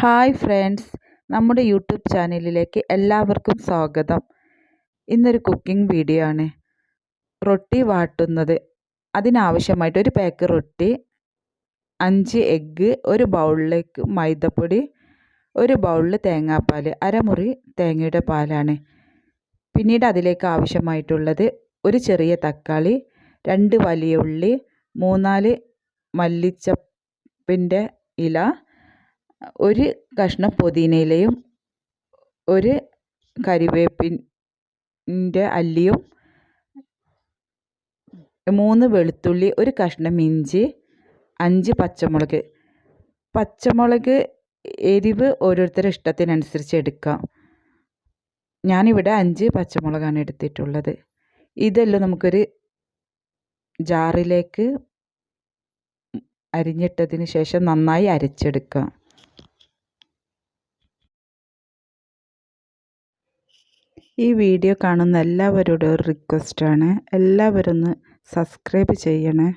Hi friends, നമ്മുടെ YouTube ചാനലിലേക്ക് എല്ലാവർക്കും സ്വാഗതം. ഇന്നൊരു കുക്കിംഗ് വീഡിയോ ആണ്. റൊട്ടി വാട്ടുന്നത്. അതിനാവശ്യമായിട്ട് ഒരു പാക്ക് റൊട്ടി, 5 എഗ്ഗ്, ഒരു ബൗളിലേക്ക് മൈദപ്പൊടി, ഒരു ബൗളിൽ തേങ്ങാപ്പാൽ, അരമുറി തേങ്ങയുടെ പാലാണ്. പിന്നീട് അതിലേക്ക് ആവശ്യമായിട്ടുള്ളത് ഒരു ചെറിയ തക്കാളി, 2 വലിയ ഉള്ളി, 3-4 മല്ലിച്ചപ്പിൻ്റെ ഇല, ഒരു കഷ്ണം പുതിനയിലയും, ഒരു കരിവേപ്പിൻ്റെ അല്ലിയും, 3 വെളുത്തുള്ളി, ഒരു കഷ്ണം ഇഞ്ചി, 5 പച്ചമുളക്. പച്ചമുളക് എരിവ് ഓരോരുത്തരുടെ ഇഷ്ടത്തിനനുസരിച്ച് എടുക്കാം. ഞാനിവിടെ 5 പച്ചമുളകാണ് എടുത്തിട്ടുള്ളത്. ഇതെല്ലാം നമുക്കൊരു ജാറിലേക്ക് അരിഞ്ഞിട്ടതിന് ശേഷം നന്നായി അരച്ചെടുക്കാം. ഈ വീഡിയോ കാണുന്ന എല്ലാവരോടും ഒരു റിക്വസ്റ്റാണ്, എല്ലാവരും ഒന്ന് സബ്സ്ക്രൈബ് ചെയ്യണേ.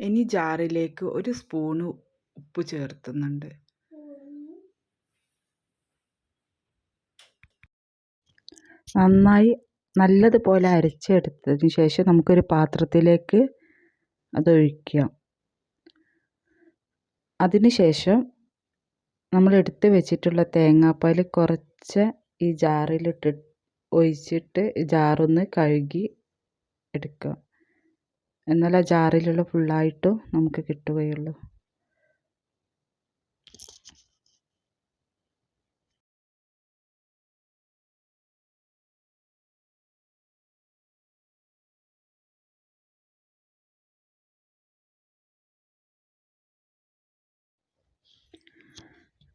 ഇനി ജാറിലേക്ക് 1 സ്പൂണ് ഉപ്പ് ചേർത്തുന്നുണ്ട്. നന്നായി നല്ലതുപോലെ അരച്ചെടുത്തതിന് ശേഷം നമുക്കൊരു പാത്രത്തിലേക്ക് അതൊഴിക്കാം. അതിനുശേഷം നമ്മൾ എടുത്ത് വെച്ചിട്ടുള്ള തേങ്ങാപ്പാൽ കുറച്ച് ഈ ജാറിലിട്ട് ഒഴിച്ചിട്ട് ജാറൊന്ന് കഴുകി എടുക്കാം. എന്നാൽ ആ ജാറിലുള്ള ഫുള്ളായിട്ടും നമുക്ക് കിട്ടുകയുള്ളൂ.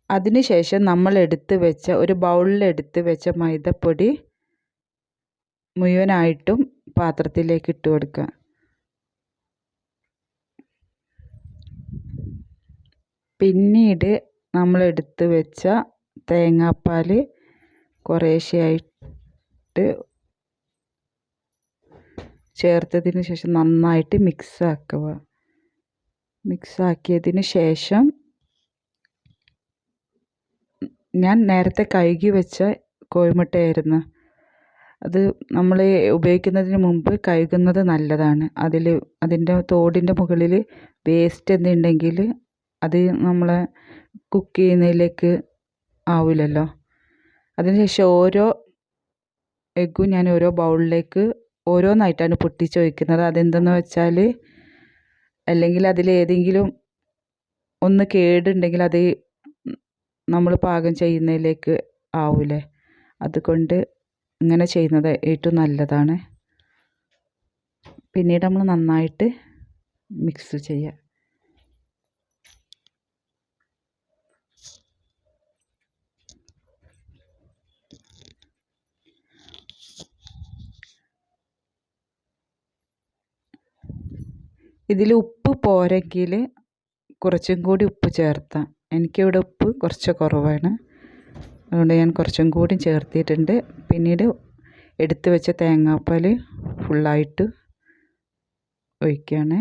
അതിനുശേഷം നമ്മൾ ഒരു ബൗളിൽ എടുത്ത് വെച്ച മൈദപ്പൊടി മുഴുവനായിട്ടും പാത്രത്തിലേക്ക് ഇട്ട് കൊടുക്കുക. പിന്നീട് നമ്മൾ എടുത്ത് വെച്ച തേങ്ങാപ്പാൽ കുറേശ്ശെയായിട്ട് ചേർത്തതിന് ശേഷം നന്നായിട്ട് മിക്സാക്കിയതിന് ശേഷം ഞാൻ നേരത്തെ കഴുകി വെച്ച കോഴിമുട്ടയായിരുന്നു. അത് നമ്മൾ ഉപയോഗിക്കുന്നതിന് മുമ്പ് കഴുകുന്നത് നല്ലതാണ്. അതിൻ്റെ തോടിൻ്റെ മുകളിൽ വേസ്റ്റ് എന്തുണ്ടെങ്കിൽ അത് നമ്മളെ കുക്ക് ചെയ്യുന്നതിലേക്ക് ആവില്ലല്ലോ. അതിനുശേഷം ഓരോ എഗ്ഗും ഞാൻ ഓരോ ബൗളിലേക്ക് ഓരോന്നായിട്ടാണ് പൊട്ടിച്ചൊഴിക്കുന്നത്. അതെന്തെന്ന് വെച്ചാൽ അല്ലെങ്കിൽ അതിലേതെങ്കിലും ഒന്ന് കേടുണ്ടെങ്കിൽ അത് നമ്മൾ പാകം ചെയ്യുന്നതിലേക്ക് ആവില്ലേ. അതുകൊണ്ട് ഇങ്ങനെ ചെയ്യുന്നത് ഏറ്റവും നല്ലതാണ്. പിന്നീട് നമ്മൾ നന്നായിട്ട് മിക്സ് ചെയ്യുക. ഇതിൽ ഉപ്പ് പോരെങ്കിൽ കുറച്ചും കൂടി ഉപ്പ് ചേർത്താം. എനിക്കിവിടെ ഉപ്പ് കുറച്ച് കുറവാണ്, അതുകൊണ്ട് ഞാൻ കുറച്ചും കൂടി ചേർത്തിട്ടുണ്ട്. പിന്നീട് എടുത്ത് വെച്ച തേങ്ങാപ്പാൽ ഫുള്ളായിട്ട് ഒഴിക്കുകയാണ്.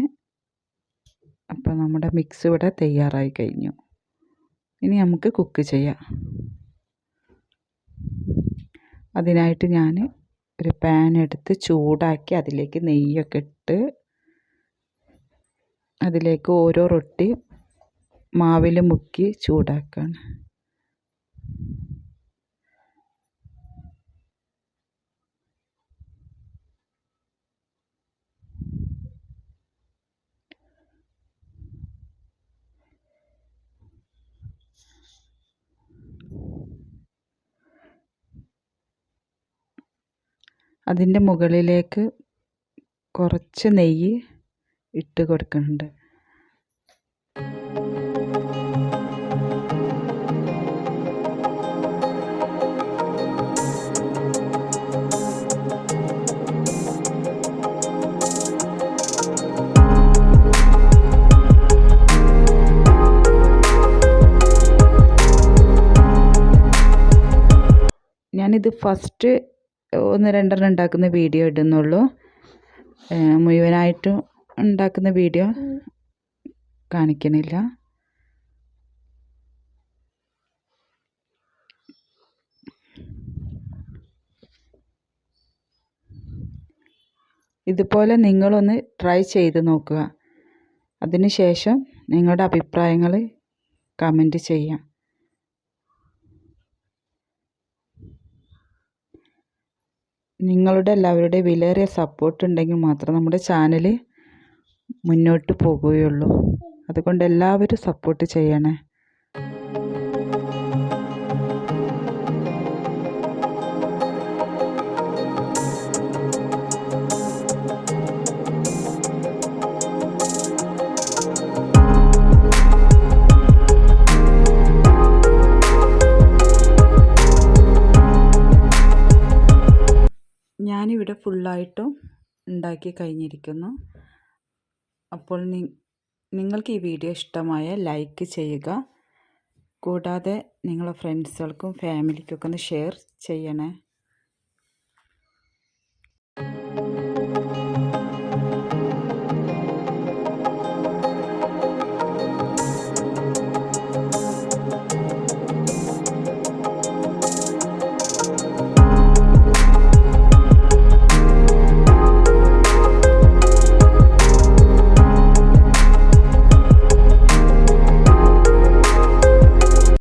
അപ്പോൾ നമ്മുടെ മിക്സ് ഇവിടെ തയ്യാറായി കഴിഞ്ഞു. ഇനി നമുക്ക് കുക്ക് ചെയ്യാം. അതിനായിട്ട് ഞാൻ ഒരു പാൻ എടുത്ത് ചൂടാക്കി അതിലേക്ക് നെയ്യൊക്കെ ഇട്ട് അതിലേക്ക് ഓരോ റൊട്ടി മാവിൽ മുക്കി ചൂടാക്കുകയാണ്. അതിൻ്റെ മുകളിലേക്ക് കുറച്ച് നെയ്യ് ഇട്ട് കൊടുക്കുന്നുണ്ട്. ഞാനിത് ഫസ്റ്റ് 1-2 ഉണ്ടാക്കുന്ന വീഡിയോ ഇടുന്നുള്ളൂ. മുഴുവനായിട്ടും ഉണ്ടാക്കുന്ന വീഡിയോ കാണിക്കണില്ല. ഇതുപോലെ നിങ്ങളൊന്ന് ട്രൈ ചെയ്ത് നോക്കുക. അതിനുശേഷം നിങ്ങളുടെ അഭിപ്രായങ്ങൾ കമൻറ്റ് ചെയ്യാം. നിങ്ങളുടെ എല്ലാവരുടെ വിലയേറിയ സപ്പോർട്ട് ഉണ്ടെങ്കിൽ മാത്രം നമ്മുടെ ചാനൽ മുന്നോട്ട് പോകുകയുള്ളൂ. അതുകൊണ്ട് എല്ലാവരും സപ്പോർട്ട് ചെയ്യണേ. ഞാനിവിടെ ഫുള്ളായിട്ടും ഉണ്ടാക്കി കഴിഞ്ഞിരിക്കുന്നു. അപ്പോൾ നിങ്ങൾക്ക് ഈ വീഡിയോ ഇഷ്ടമായാൽ ലൈക്ക് ചെയ്യുക. കൂടാതെ നിങ്ങളുടെ ഫ്രണ്ട്സുകൾക്കും ഫാമിലിക്കൊക്കെ ഒന്ന് ഷെയർ ചെയ്യണേ.